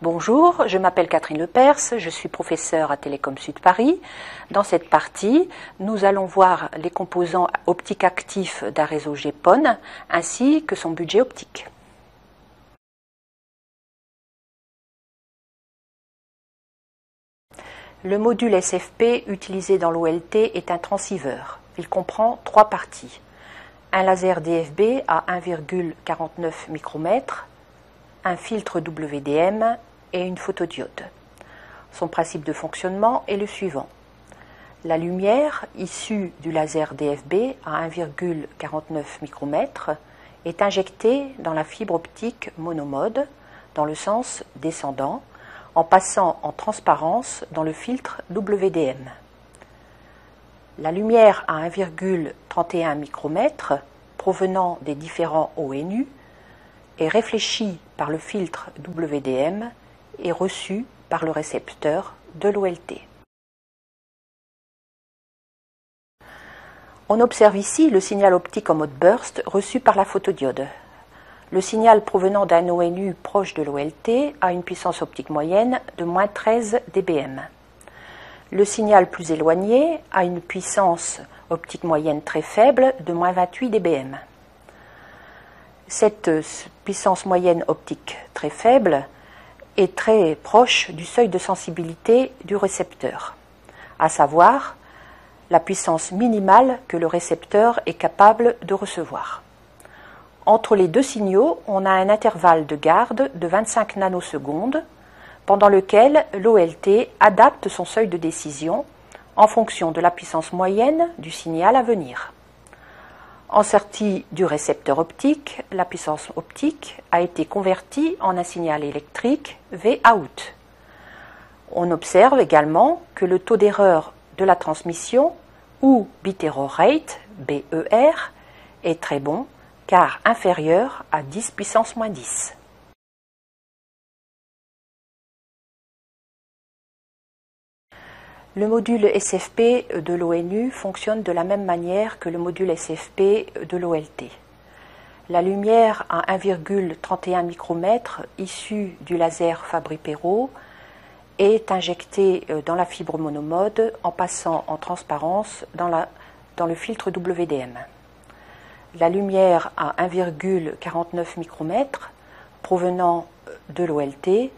Bonjour, je m'appelle Catherine Lepers, je suis professeure à Télécom Sud Paris. Dans cette partie, nous allons voir les composants optiques actifs d'un réseau GPON ainsi que son budget optique. Le module SFP utilisé dans l'OLT est un transceiver. Il comprend trois parties. Un laser DFB à 1,49 micromètres, un filtre WDM et une photodiode. Son principe de fonctionnement est le suivant. La lumière issue du laser DFB à 1,49 micromètres est injectée dans la fibre optique monomode dans le sens descendant en passant en transparence dans le filtre WDM. La lumière à 1,31 micromètres provenant des différents ONU est réfléchie par le filtre WDM et reçue par le récepteur de l'OLT. On observe ici le signal optique en mode burst reçu par la photodiode. Le signal provenant d'un ONU proche de l'OLT a une puissance optique moyenne de -13 dBm. Le signal plus éloigné a une puissance optique moyenne très faible de -28 dBm. Cette puissance moyenne optique très faible est très proche du seuil de sensibilité du récepteur, à savoir la puissance minimale que le récepteur est capable de recevoir. Entre les deux signaux, on a un intervalle de garde de 25 nanosecondes pendant lequel l'OLT adapte son seuil de décision en fonction de la puissance moyenne du signal à venir. En sortie du récepteur optique, la puissance optique a été convertie en un signal électrique Vout. On observe également que le taux d'erreur de la transmission, ou bit error rate, BER, est très bon, car inférieur à 10 puissance -10. Le module SFP de l'ONU fonctionne de la même manière que le module SFP de l'OLT. La lumière à 1,31 micromètres issue du laser Fabry-Perot est injectée dans la fibre monomode en passant en transparence dans le filtre WDM. La lumière à 1,49 micromètres provenant de l'OLT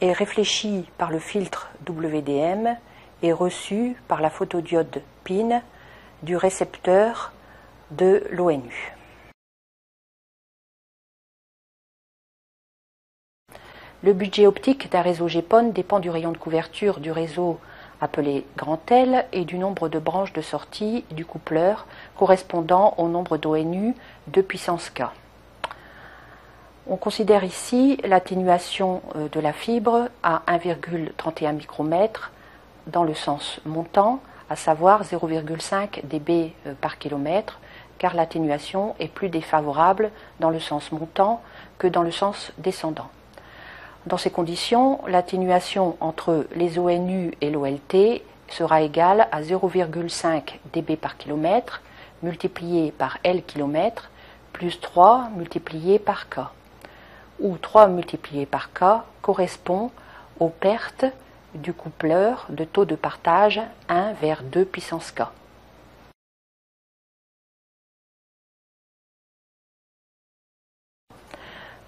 est réfléchie par le filtre WDM et reçue par la photodiode PIN du récepteur de l'ONU. Le budget optique d'un réseau GPON dépend du rayon de couverture du réseau appelé grand L et du nombre de branches de sortie du coupleur correspondant au nombre d'ONU de puissance K. On considère ici l'atténuation de la fibre à 1,31 micromètres dans le sens montant, à savoir 0,5 dB par kilomètre, car l'atténuation est plus défavorable dans le sens montant que dans le sens descendant. Dans ces conditions, l'atténuation entre les ONU et l'OLT sera égale à 0,5 dB par kilomètre multiplié par L km plus 3 multiplié par K, où 3 multiplié par K correspond aux pertes du coupleur de taux de partage 1 vers 2 puissance K.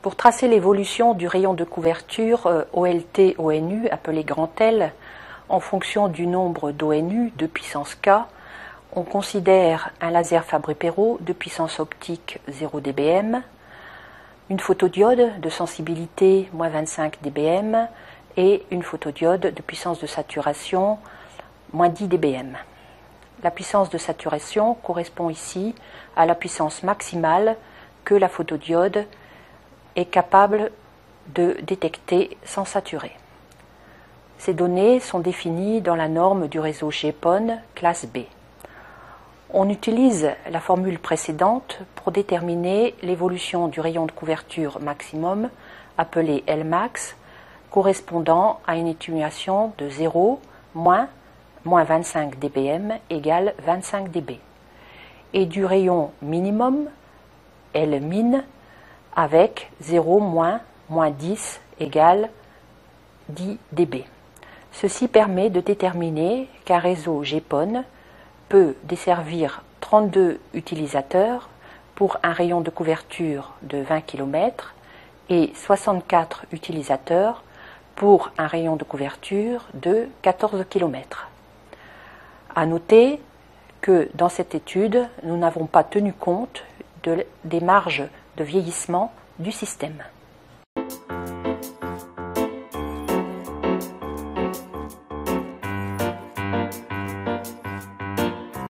Pour tracer l'évolution du rayon de couverture OLT-ONU appelé grand L en fonction du nombre d'ONU de puissance K, on considère un laser Fabry-Perot de puissance optique 0 dBm, une photodiode de sensibilité -25 dBm et une photodiode de puissance de saturation -10 dBm. La puissance de saturation correspond ici à la puissance maximale que la photodiode est capable de détecter sans saturer. Ces données sont définies dans la norme du réseau GPON classe B. On utilise la formule précédente pour déterminer l'évolution du rayon de couverture maximum, appelé Lmax, correspondant à une atténuation de 0, -25 dBm égale 25 dB, et du rayon minimum, Lmin, avec 0, -10 égale 10 dB. Ceci permet de déterminer qu'un réseau GPON peut desservir 32 utilisateurs pour un rayon de couverture de 20 km et 64 utilisateurs pour un rayon de couverture de 14 km. À noter que dans cette étude, nous n'avons pas tenu compte des marges de vieillissement du système.